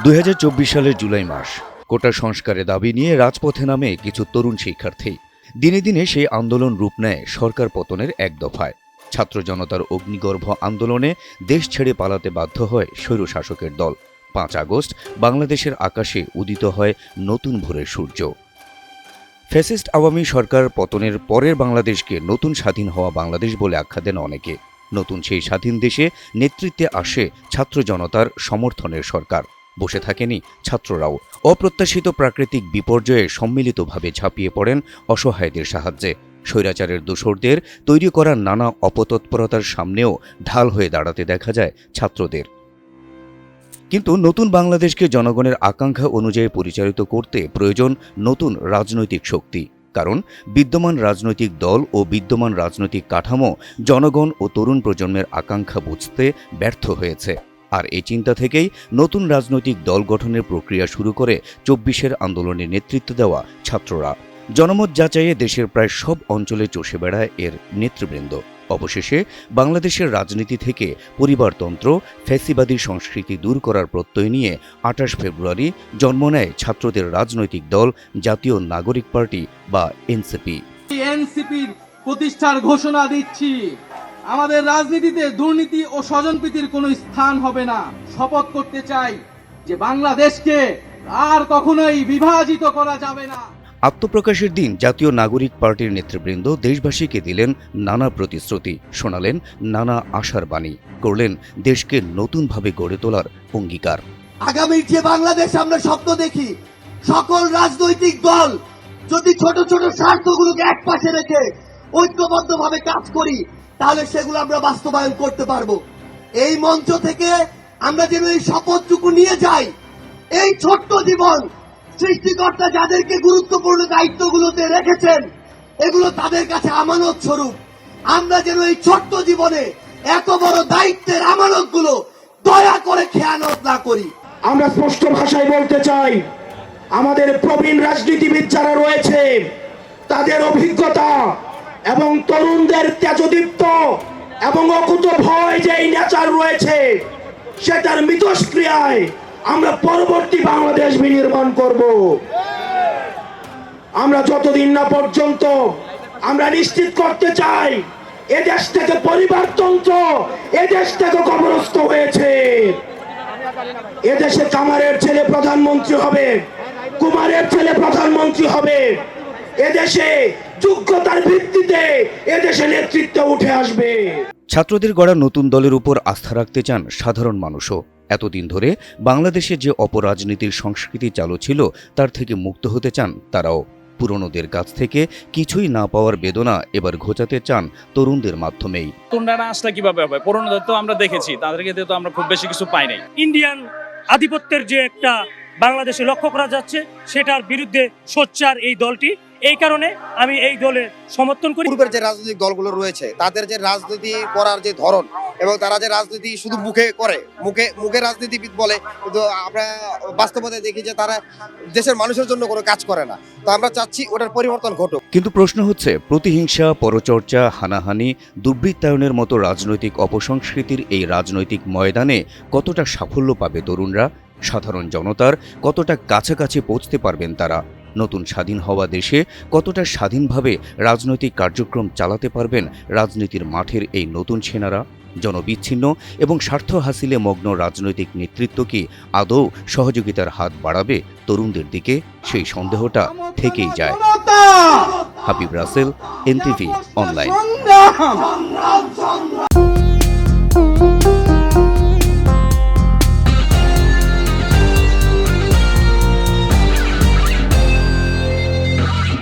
2024 সালের জুলাই মাস, কোটা সংস্কারের দাবি নিয়ে রাজপথে নামে কিছু তরুণ শিক্ষার্থী। দিনে দিনে সেই আন্দোলন রূপ নেয় সরকার পতনের এক দফায়। ছাত্র জনতার অগ্নিগর্ভ আন্দোলনে দেশ ছেড়ে পালাতে বাধ্য হয় স্বৈরশাসকের দল। 5 আগস্ট বাংলাদেশের আকাশে উদিত হয় নতুন ভোরের সূর্য। ফ্যাসিস্ট আওয়ামী সরকার পতনের পরের বাংলাদেশকে নতুন স্বাধীন হওয়া বাংলাদেশ বলে আখ্যা দেন অনেকে। নতুন সেই স্বাধীন দেশে নেতৃত্বে আসে ছাত্র জনতার সমর্থনের সরকার। বসে থাকেনি ছাত্ররাও। অপ্রত্যাশিত প্রাকৃতিক বিপর্যয়ে সম্মিলিতভাবে ঝাঁপিয়ে পড়েন অসহায়দের সাহায্যে। স্বৈরাচারের দোসরদের তৈরি করা নানা অপতৎপরতার সামনেও ঢাল হয়ে দাঁড়াতে দেখা যায় ছাত্রদের। কিন্তু নতুন বাংলাদেশকে জনগণের আকাঙ্ক্ষা অনুযায়ী পরিচালিত করতে প্রয়োজন নতুন রাজনৈতিক শক্তি। কারণ বিদ্যমান রাজনৈতিক দল ও বিদ্যমান রাজনৈতিক কাঠামো জনগণ ও তরুণ প্রজন্মের আকাঙ্ক্ষা বুঝতে ব্যর্থ হয়েছে। আর এই চিন্তা থেকেই নতুন রাজনৈতিক দল গঠনের প্রক্রিয়া শুরু করে 24-এর আন্দোলনে নেতৃত্ব দেওয়া ছাত্ররা। জনমত যাচাইয়ে দেশের প্রায় সব অঞ্চলে চষে বেড়ায় এর নেতৃবৃন্দ। অবশেষে বাংলাদেশের রাজনীতি থেকে পরিবারতন্ত্র, ফ্যাসিবাদী সংস্কৃতি দূর করার প্রত্যয় নিয়ে 28 ফেব্রুয়ারি জন্ম নেয় ছাত্রদের রাজনৈতিক দল জাতীয় নাগরিক পার্টি বা এনসিপি। এনসিপির প্রতিষ্ঠার ঘোষণা দিচ্ছি। আমাদের রাজনীতিতে দুর্নীতি ও স্বজনপ্রীতির কোনো স্থান হবে না। শপথ করতে চাই যে বাংলাদেশকে আর কখনোই বিভাজিত করা যাবে না। আত্মপ্রকাশের দিন জাতীয় নাগরিক পার্টির নেতৃবৃন্দ দেশবাসীকে দিলেন নানা প্রতিশ্রুতি, শোনালেন নানা আশার বাণী, করলেন দেশকে নতুনভাবে গড়ে তোলার অঙ্গীকার। আগামীর যে বাংলাদেশ আমরা স্বপ্ন দেখি, সকল রাজনৈতিক দল যদি ছোট ছোট স্বার্থগুলোকে একপাশে রেখে ঐক্যবদ্ধভাবে কাজ করি, তাহলে সেগুলো আমরা বাস্তবায়ন করতে পারবো। এই মঞ্চ থেকে আমরা যেন এই শপথটুকু নিয়ে যাই, এই ছোট্ট জীবন সৃষ্টিকর্তা যাদেরকে গুরুত্বপূর্ণ দায়িত্বগুলোতে রেখেছেন, এগুলো তাদের কাছে আমানত স্বরূপ। আমরা যেন এই ছোট্ট জীবনে এত বড় দায়িত্বের আমানতগুলো দয়া করে খেয়ানত না করি। আমরা স্পষ্ট ভাষায় বলতে চাই, আমাদের প্রবীণ রাজনীতিবিদ যারা রয়েছে তাদের অভিজ্ঞতা এবং তরুণদের তেজদীপ্ত এবং অকুত ভয় যে নেচার রয়েছে, সেটার মিথস্ক্রিয়ায় আমরা পরবর্তী বাংলাদেশ বিনির্মাণ করব। আমরা যতদিন না পর্যন্ত আমরা নিশ্চিত করতে চাই এদেশ থেকে পরিবারতন্ত্র, এদেশ থেকে কবরস্থ হয়েছে। এদেশে কামারের ছেলে প্রধানমন্ত্রী হবে, কুমারের ছেলে প্রধানমন্ত্রী হবে। এদেশে যোগ্যতার ভিত্তিতে এদেশে নেতৃত্ব উঠে আসবে। ছাত্রদের গড়া নতুন দলের উপর আস্থা রাখতে চান সাধারণ মানুষও। এতদিন ধরে বাংলাদেশে যে অপরাজনীতির সংস্কৃতি চালু ছিল, তার থেকে মুক্ত হতে চান তারাও। পুরনোদের কাছ থেকে কিছুই না পাওয়ার বেদনা এবার ঘোচাতে চান তরুণদের মাধ্যমেই। তরুণরা আসলে কিভাবে হবে? পুরনোদের তো আমরা দেখেছি, তাদেরকে দিয়ে তো আমরা খুব বেশি কিছু পাই নাই। ইন্ডিয়ান আধিপত্যের যে একটা বাংলাদেশে লক্ষ্য করা যাচ্ছে, সেটার বিরুদ্ধে সোচ্চার এই দলটি। এই কারণে আমি এই দলের সমর্থন করি। পূর্বের যে রাজনৈতিক দলগুলো রয়েছে, তাদের যে রাজনীতি করার যে ধরন এবং তারা যে রাজনীতি শুধু মুখে করে, মুখে রাজনীতিবিদ বলে, কিন্তু আমরা বাস্তবতা দেখি যে তারা দেশের মানুষের জন্য কোনো কাজ করে না। তো আমরা চাচ্ছি ওটার পরিবর্তন ঘটুক। কিন্তু প্রশ্ন হচ্ছে, প্রতিহিংসা, পরচর্চা, হানাহানি, দুর্বৃত্তায়নের মতো রাজনৈতিক অপসংস্কৃতির এই রাজনৈতিক ময়দানে কতটা সাফল্য পাবে তরুণরা? সাধারণ জনতার কতটা কাছাকাছি পৌঁছতে পারবেন তারা? নতুন স্বাধীন হওয়া দেশে কতটা স্বাধীনভাবে রাজনৈতিক কার্যক্রম চালাতে পারবেন রাজনীতির মাঠের এই নতুন সেনারা? জনবিচ্ছিন্ন এবং স্বার্থ হাসিলে মগ্ন রাজনৈতিক নেতৃত্ব কি আদৌ সহযোগিতার হাত বাড়াবে তরুণদের দিকে? সেই সন্দেহটা থেকেই যায়। Habib Russell, NTV online.